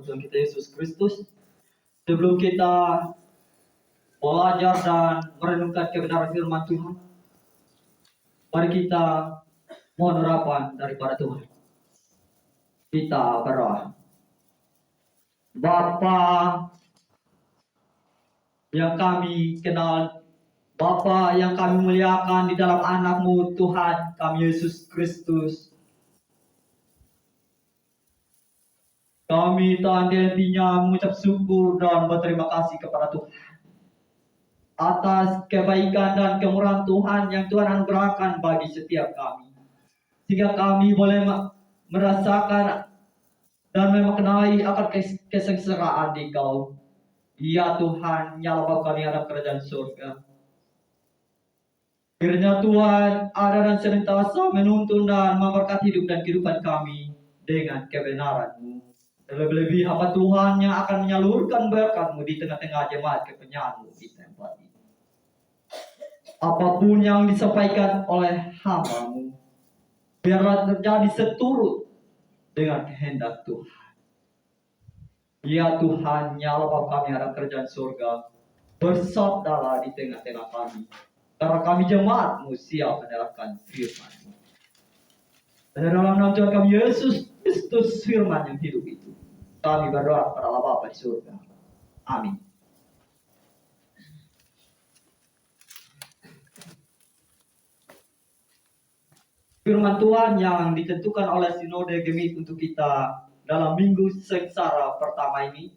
Tuhan kita Yesus Kristus. Sebelum kita belajar dan merenungkan kebenaran firman Tuhan, mari kita mohon harapan daripada Tuhan. Kita berdoa. Bapa yang kami kenal, Bapa yang kami muliakan di dalam anak-Mu Tuhan kami Yesus Kristus. Kami tak henti-hentinya mengucap syukur dan berterima kasih kepada Tuhan atas kebaikan dan kemurahan Tuhan yang Tuhan anugerahkan bagi setiap kami, sehingga kami boleh merasakan dan memaknai akan kesengsaraan di Kau. Ya Tuhan, nyala Bapa kami dalam kerajaan surga. Kiranya Tuhan ada dan senantiasa menuntun dan memberkati hidup dan kehidupan kami dengan kebenaran-Mu. Terlebih-lebih hamba Tuhan yang akan menyalurkan berkat-Mu di tengah-tengah jemaat kepenyaran-Mu di tempat ini. Apapun yang disampaikan oleh hamba-Mu, biarlah terjadi seturut dengan kehendak Tuhan. Ya Tuhan, nyala Bapa kami dalam kerajaan surga, bersabdalah di tengah-tengah kami, karena kami jemaat-Mu siap menerapkan firman-Mu. Dan dalam nama Tuhan kami Yesus Kristus firman yang hidup itu, kami berdoa kepada Allah Bapa di surga. Amin. Firman Tuhan yang ditentukan oleh Sinode Gemit untuk kita dalam minggu sengsara pertama ini,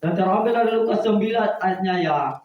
dan terambil dari Lukas 9 ayatnya yang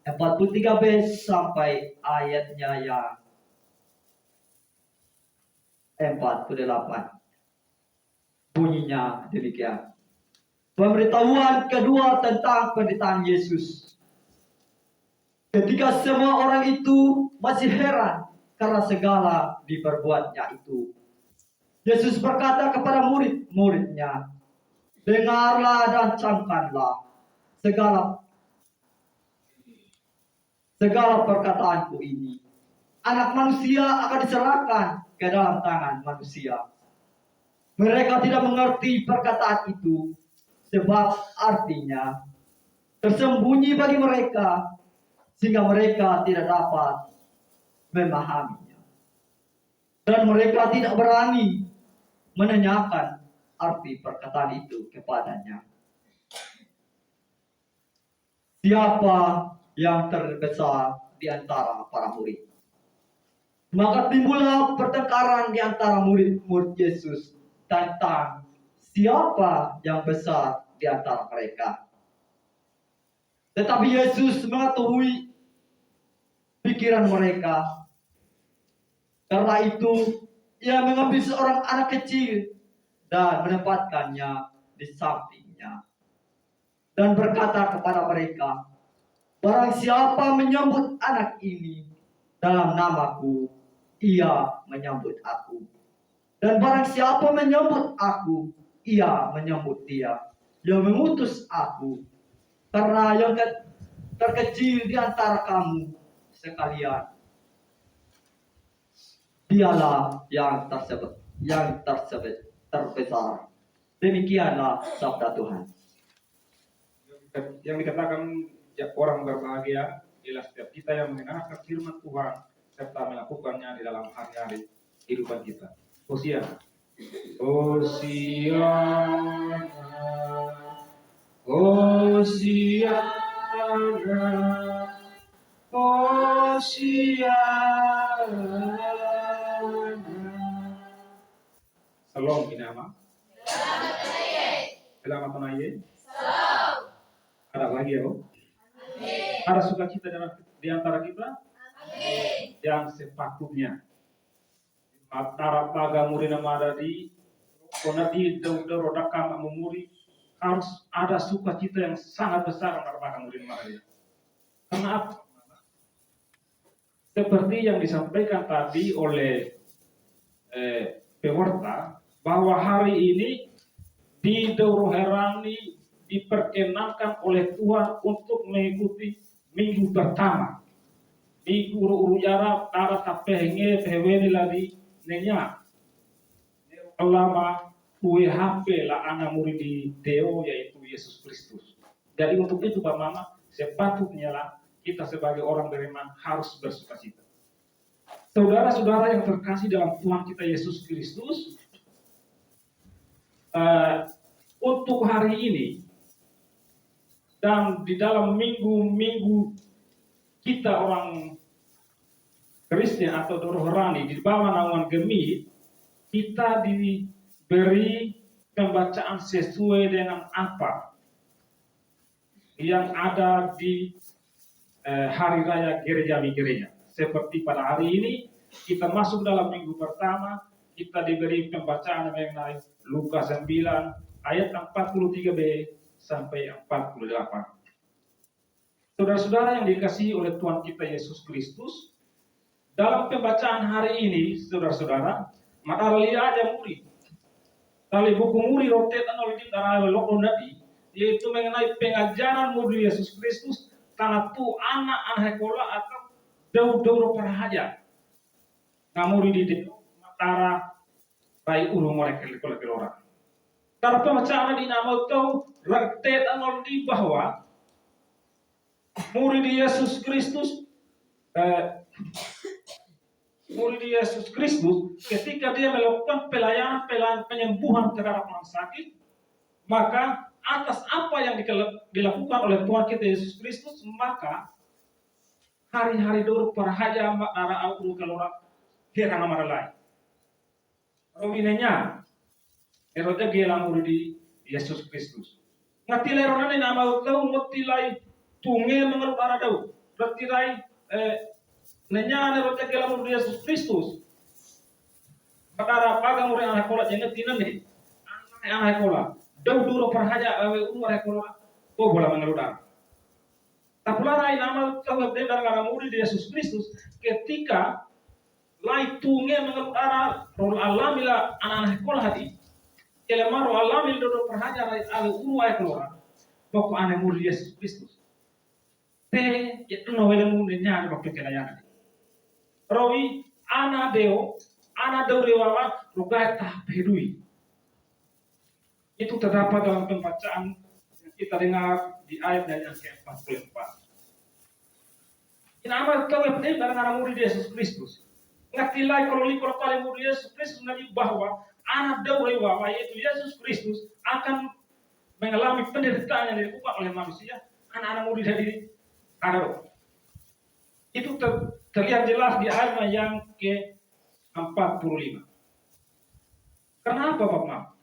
43b sampai ayatnya yang 48. Bunyinya demikian. Pemberitahuan kedua tentang penderitaan Yesus. Ketika semua orang itu masih heran karena segala diperbuatnya itu, Yesus berkata kepada murid-muridnya, dengarlah dan camkanlah segala perkataanku ini. Anak manusia akan diserahkan ke dalam tangan manusia. Mereka tidak mengerti perkataan itu, sebab artinya tersembunyi bagi mereka, sehingga mereka tidak dapat memahaminya. Dan mereka tidak berani menanyakan arti perkataan itu kepadanya. Siapa yang terbesar di antara para murid? Maka timbullah pertengkaran di antara murid-murid Yesus tentang siapa yang besar di antara mereka. Tetapi Yesus mengetahui pikiran mereka. Karena itu, Ia mengambil seorang anak kecil dan menempatkannya di sampingnya, dan berkata kepada mereka, barang siapa menyambut anak ini dalam namaku, ia menyambut aku. Dan barang siapa menyambut aku, ia menyambut dia yang mengutus aku. Karena yang terkecil di antara kamu sekalian, dialah yang terbesar. Demikianlah sabda Tuhan. Yang dikatakan orang berbahagia ialah setiap kita yang mengenalkan firman Tuhan serta melakukannya di dalam hari-hari kehidupan kita. Hosiana. Hosiana. Hosiana. Hosiana. Salam inama. Selamat menaye. Ada bahagia, oh? Ada sukacita di antara kita? Amin. Yang sepatutnya. Antara paga muri nama ada di konati daudaro dakam memuri harus ada sukacita yang sangat besar antara paga muri nama ada. Kenapa? Seperti yang disampaikan tadi oleh pewarta bahwa hari ini di Dauro Herani diperkenankan oleh Tuhan untuk mengikuti minggu pertama. Minggu uru jara tara tapehenge pehweni lagi nenya. Ulama HP lah anak murid di Deo yaitu Yesus Kristus. Jadi untuk itu Pak Mama, sepatutnya lah kita sebagai orang beriman harus bersukacita. Saudara-saudara yang terkasih dalam Tuhan kita Yesus Kristus, untuk hari ini dan di dalam minggu-minggu kita orang Kristen atau rohani di bawah naungan Gemi, kita diberi pembacaan sesuai dengan apa yang ada di hari raya gereja-gereja. Seperti pada hari ini kita masuk dalam minggu pertama, kita diberi pembacaan mengenai Lukas 9 ayat 43b sampai 48. Saudara-saudara yang dikasihi oleh Tuhan kita Yesus Kristus, dalam pembacaan hari ini, saudara-saudara, matahari aja murid. Dari buku murid rotetan oleh darah lokon nabi, yaitu mengenai pengajaran murid Yesus Kristus, karena tu anak-anak sekolah atau daud perhaja. Ngamuri di matara rai ulu mereka orang. Karena pembacaan di nama tahu rotetan oleh bahwa murid Yesus Kristus ketika dia melakukan pelayanan penyembuhan terhadap orang sakit, maka atas apa yang dilakukan oleh Tuhan kita Yesus Kristus, maka hari-hari dulu perhaja arah ulu kalora herang amara lain. Rominenya eroja gelang di Yesus Kristus. Ngatilai ronane nama tahu ngotilai tunge mengeluh arah dau. Bertirai nenya roja gelang di Yesus Kristus. Bakara pagang murid anak kola jengat tinan nih. Anak kola. Dau dulu perhaja anak kola. Kau bola mengeluh arah. Tapulara nama tahu dengan arah murid Yesus Kristus ketika lai tunge mengeluh arah rol alamila anak kola hati. Kelemaro alamil dulu perhaja ala uruai keluar. Pokok anak murid Yesus Kristus. Te itu novel mudenya ada waktu kelayanan. Rawi anak deo rewawa rugai tahap hidui. Itu terdapat dalam pembacaan yang kita dengar di ayat yang ke-44. Inama kau yang penting barang anak murid Yesus Kristus. Ngatilai kalau paling murid Yesus Kristus nabi bahwa anak rewawa yaitu Yesus Kristus akan mengalami penderitaan yang dilakukan oleh manusia. Anak-anak murid dari ada. Itu terlihat jelas di ayat yang ke-45. Kenapa Bapak?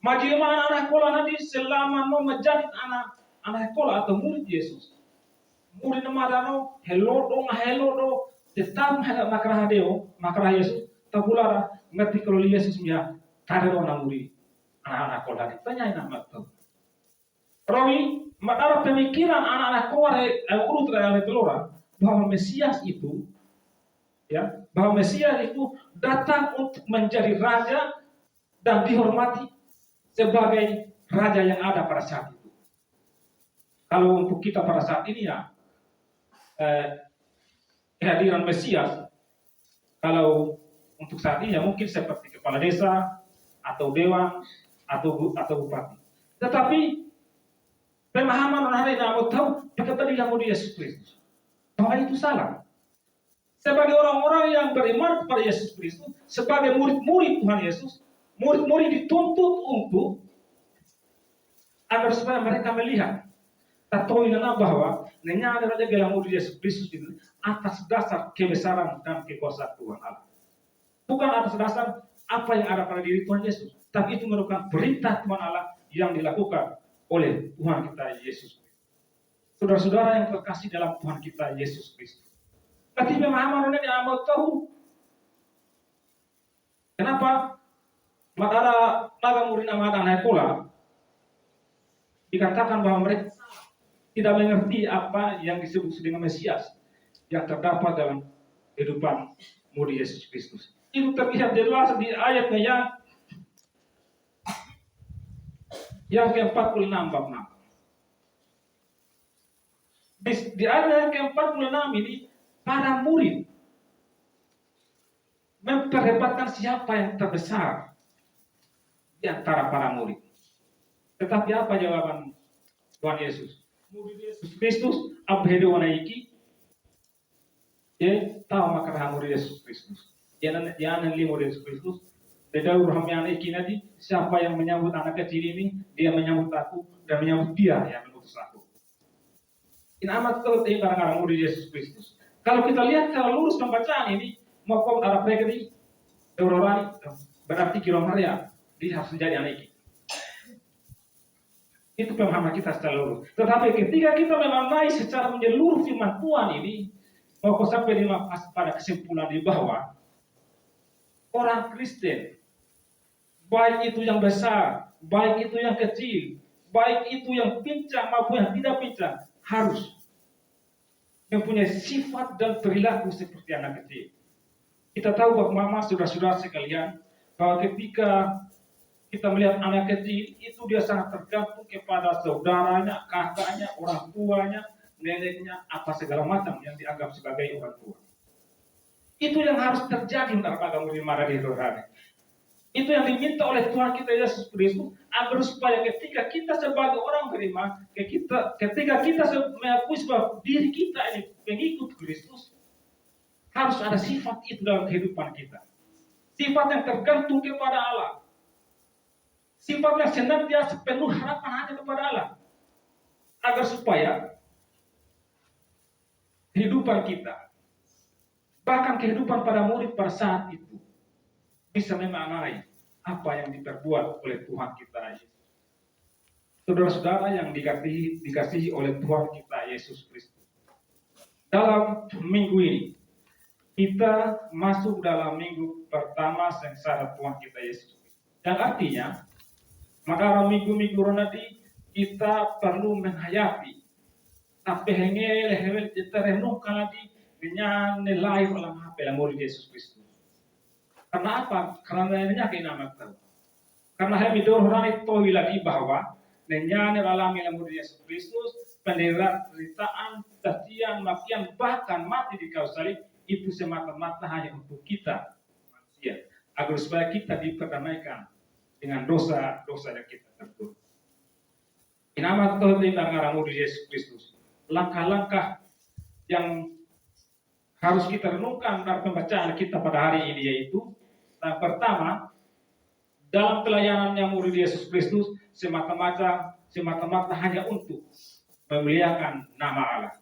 Majilma anak-anak sekolah nanti selama mau menjadi anak sekolah atau murid Yesus. Murid namadano hello do tetap makrah deo makrah Yesus tabulara ngerti kalau Yesus ya tada do anak murid anak-anak sekolah ditanya nama tuh. Rawi makara pemikiran anak-anak sekolah urut dari telura bahwa Mesias itu datang untuk menjadi raja dan dihormati sebagai raja yang ada pada saat itu. Kalau untuk kita pada saat ini kehadiran Mesias, kalau untuk saat ini mungkin seperti kepala desa atau dewan atau bupati. Tetapi pemahaman orang lain mau tahu berkata dia mau Yesus Kristus. Bahwa itu salah. Sebagai orang-orang yang beriman kepada Yesus Kristus, sebagai murid-murid Tuhan Yesus, murid-murid dituntut untuk agar supaya mereka melihat atau ingat bahwa nenya ada raja gelang murid Yesus Kristus itu atas dasar kebesaran dan kekuasaan Tuhan Allah. Bukan atas dasar apa yang ada pada diri Tuhan Yesus, tapi itu merupakan perintah Tuhan Allah yang dilakukan oleh Tuhan kita Yesus Kristus. Saudara-saudara yang terkasih dalam Tuhan kita Yesus Kristus. Tapi pemahaman ini mau tahu kenapa matara naga murid nama anak sekolah dikatakan bahwa mereka tidak mengerti apa yang disebut dengan Mesias yang terdapat dalam kehidupan murid Yesus Kristus. Itu terlihat jelas di ayatnya yang ke-46 bab 6. Di ayat ke-46 ini para murid memperdebatkan siapa yang terbesar di antara para murid. Tetapi apa jawaban Tuhan Yesus? Murid Yesus Kristus abhedo wanaiki ye tahu makar murid Yesus Kristus. Jangan murid Yesus Kristus. Dedaur hamyana ikinadi, siapa yang menyambut anak kecil ini, dia menyambut aku dan menyambut dia yang mengutus aku. Ini amat penting barang-barang murid Yesus Kristus. Kalau kita lihat secara lurus pembacaan ini, maupun Arab mereka di Eurorani, berarti kilo Maria, dia harus menjadi anak ini. Itu pemahaman kita secara lurus. Tetapi ketika kita memaknai secara menyeluruh firman Tuhan ini, mau sampai pada kesimpulan di bawah, orang Kristen, baik itu yang besar, baik itu yang kecil, baik itu yang pincang maupun yang tidak pincang, harus mempunyai sifat dan perilaku seperti anak kecil. Kita tahu bahwa mama, saudara-saudara sekalian, bahwa ketika kita melihat anak kecil, itu dia sangat tergantung kepada saudaranya, kakaknya, orang tuanya, neneknya, apa segala macam yang dianggap sebagai orang tua. Itu yang harus terjadi pada murid marah di rohani. Itu yang diminta oleh Tuhan kita Yesus Kristus, agar supaya ketika kita sebagai orang beriman, ketika kita mengakui bahwa diri kita ini pengikut Kristus, harus ada sifat itu dalam kehidupan kita. Sifat yang tergantung kepada Allah. Sifat yang senantiasa penuh harapan hanya kepada Allah. Agar supaya kehidupan kita, bahkan kehidupan para murid pada saat itu, bisa memaknai apa yang diperbuat oleh Tuhan kita Yesus. Saudara-saudara yang dikasihi oleh Tuhan kita Yesus Kristus. Dalam minggu ini, kita masuk dalam minggu pertama sengsara Tuhan kita Yesus Kristus. Yang artinya, maka dalam minggu-minggu nanti kita perlu menghayati sampai hengel kita renungkan lagi dengan nilai dalam HP murid Yesus Kristus. Karena apa? Karena nanya nama tahu. Karena kami dorang itu lagi bahwa nanya alami murid Yesus Kristus, penderitaan, cacian, makian, bahkan mati di kayu salib itu semata-mata hanya untuk kita manusia, agar supaya kita diperdamaikan dengan dosa-dosa yang kita terbuat. Nama Tuhan dengan murid Yesus Kristus. Langkah-langkah yang harus kita renungkan dalam pembacaan kita pada hari ini yaitu, yang pertama, dalam pelayanan yang murid Yesus Kristus semata-mata hanya untuk memuliakan nama Allah.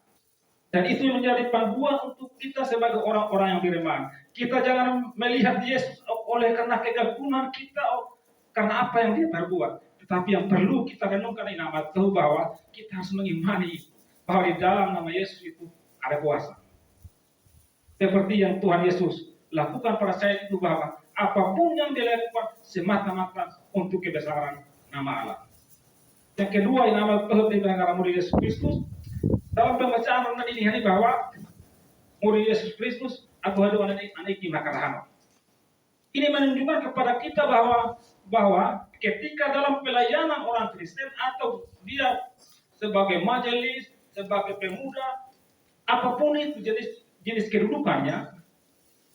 Dan itu menjadi panduan untuk kita sebagai orang-orang yang beriman. Kita jangan melihat Yesus oleh karena kegagungan kita, karena apa yang dia perbuat. Tetapi yang perlu kita renungkan ini nama tahu bahwa kita harus mengimani bahwa di dalam nama Yesus itu ada kuasa. Seperti yang Tuhan Yesus lakukan pada saat itu bahwa apapun yang dia lakukan semata-mata untuk kebesaran nama Allah. Yang kedua yang nama Tuhan dengan murid Yesus Kristus dalam pembacaan ini bahwa murid Yesus Kristus aku ada aniki makarahano. Ini menunjukkan kepada kita bahwa ketika dalam pelayanan orang Kristen atau dia sebagai majelis, sebagai pemuda, apapun itu jenis kedudukannya,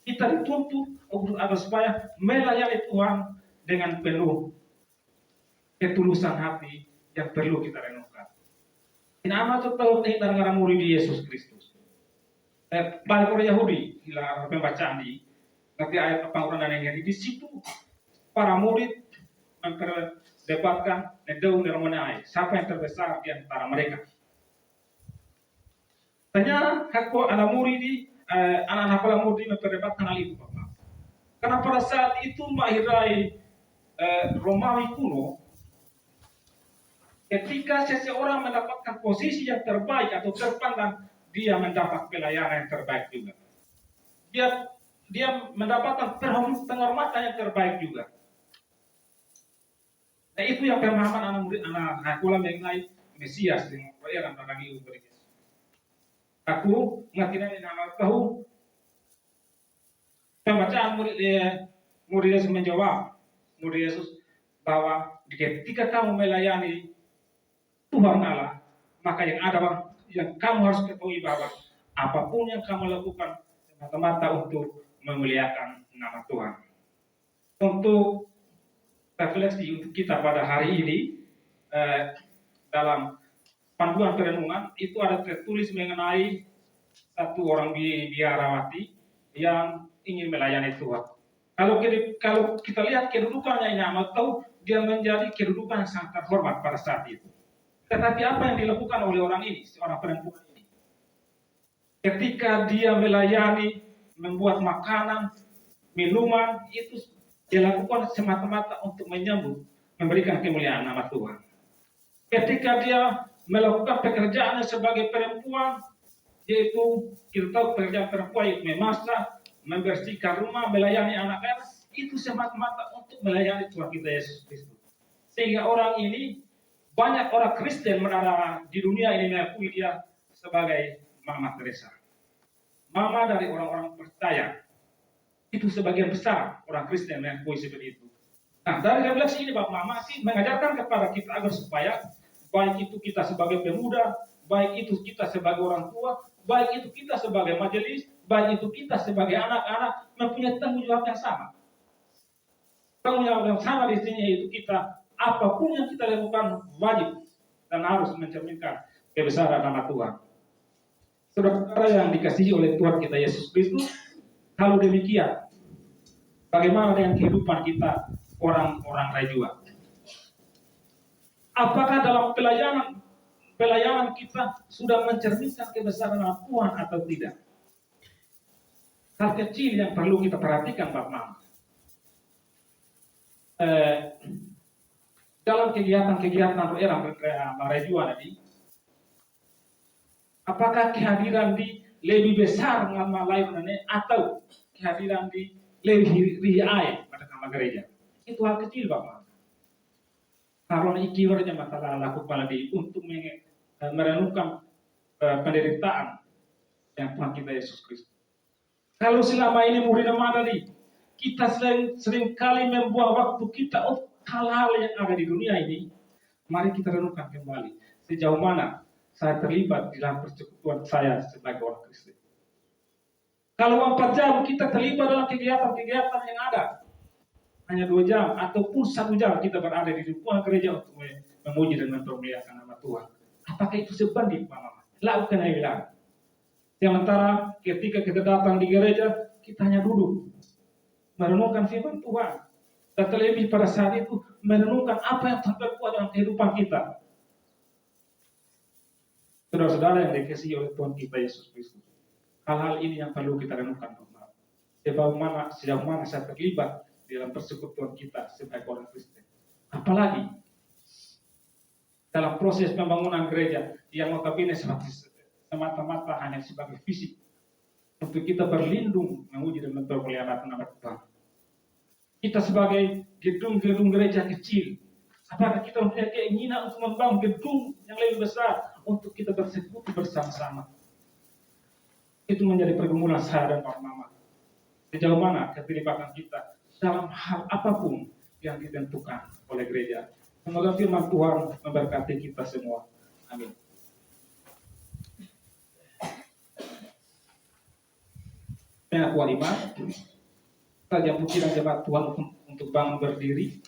kita dituntut agar supaya melayani Tuhan dengan penuh ketulusan hati yang perlu kita renungkan. Nama tahu dengan murid Yesus Kristus. Balik orang Yahudi, hilang pembacaan di nanti ayat pengurangan yang di situ para murid memperdebatkan siapa yang terbesar di antara mereka. Tanya hakku anak murid anak-anak para murid memperdebatkan hal itu, Bapak. Karena pada saat itu mahirai Romawi kuno, ketika seseorang mendapatkan posisi yang terbaik atau terpandang, dia mendapat pelayanan yang terbaik juga. Dia mendapatkan penghormatan yang terbaik juga. Nah itu yang pemahaman anak hakulah mengenai Mesias dengan perayaan dan lagi uberikan. Aku mengerti nama tahu pembacaan murid Yesus menjawab murid Yesus bahwa ketika kamu melayani Tuhan Allah, maka yang kamu harus ketahui bahwa apapun yang kamu lakukan semata-mata untuk memuliakan nama Tuhan. Untuk refleksi untuk kita pada hari ini dalam panduan perenungan itu ada tertulis mengenai satu orang biarawati yang ingin melayani Tuhan. Kalau kita lihat kedudukannya ini amat tahu dia menjadi kedudukan yang sangat terhormat pada saat itu. Tetapi apa yang dilakukan oleh orang ini, seorang perempuan ini? Ketika dia melayani, membuat makanan, minuman, itu dilakukan semata-mata untuk menyambut, memberikan kemuliaan nama Tuhan. Ketika dia melakukan pekerjaannya sebagai perempuan, yaitu kita tahu pekerjaan perempuan itu memasak, membersihkan rumah, melayani anak-anak, itu semata-mata untuk melayani Tuhan kita Yesus Kristus. Sehingga orang ini, banyak orang Kristen di dunia ini mengakui dia sebagai Mama Teresa. Mama dari orang-orang percaya. Itu sebagian besar orang Kristen mengakui seperti itu. Nah, dari refleksi ini Bapak Mama sih mengajarkan kepada kita agar supaya baik itu kita sebagai pemuda, baik itu kita sebagai orang tua, baik itu kita sebagai majelis, baik itu kita sebagai anak-anak mempunyai tanggung jawab yang sama. Tanggung jawab yang sama di sini yaitu kita apapun yang kita lakukan wajib dan harus mencerminkan kebesaran nama Tuhan. Saudara-saudara yang dikasihi oleh Tuhan kita Yesus Kristus, kalau demikian, bagaimana dengan kehidupan kita orang-orang rajua? Apakah dalam pelayanan kita sudah mencerminkan kebesaran nama Tuhan atau tidak? Hal kecil yang perlu kita perhatikan, Pak Mama. Dalam kegiatan era rajua tadi, apakah kehadiran di lebih besar nama lainnya atau kehadiran di lebih riai pada kamar gereja? Itu hal kecil, Bapak. Kalau ikiwarnya masalah lakukan di untuk merenungkan penderitaan yang Tuhan kita Yesus Kristus. Kalau selama ini murid tadi, kita sering kali membuang waktu kita untuk hal-hal yang ada di dunia ini. Mari kita renungkan kembali sejauh mana saya terlibat dalam persekutuan saya sebagai orang Kristen. Kalau 4 jam kita terlibat dalam kegiatan-kegiatan yang ada, hanya 2 jam ataupun 1 jam kita berada di lingkungan gereja untuk memuji dan mempermuliakan nama Tuhan. Apakah itu sebanding, Pak Mama? Lakukan aja bilang. Sementara ketika kita datang di gereja, kita hanya duduk merenungkan firman Tuhan. Dan terlebih pada saat itu merenungkan apa yang terbuat dalam kehidupan kita. Saudara-saudara yang dikasihi oleh Tuhan kita Yesus Kristus, hal-hal ini yang perlu kita renungkan. Sejauh mana saya terlibat dalam persekutuan kita sebagai orang Kristen. Apalagi dalam proses pembangunan gereja yang notabene semata-mata hanya sebagai fisik untuk kita berlindung memuji dan mempermuliakan nama Tuhan. Kita sebagai gedung-gedung gereja kecil, apakah kita mempunyai keinginan untuk membangun gedung yang lebih besar untuk kita bersekutu bersama-sama? Itu menjadi pergumulan saya dan Pak Mama. Sejauh mana keterlibatan kita dalam hal apapun yang ditentukan oleh gereja. Semoga firman Tuhan memberkati kita semua. Amin. Pengakuan iman. Saja puji dan jemaat Tuhan untuk bangun berdiri.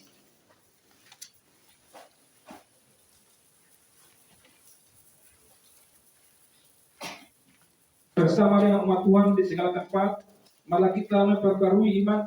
Bersama dengan umat Tuhan di segala tempat, malah kita memperbarui iman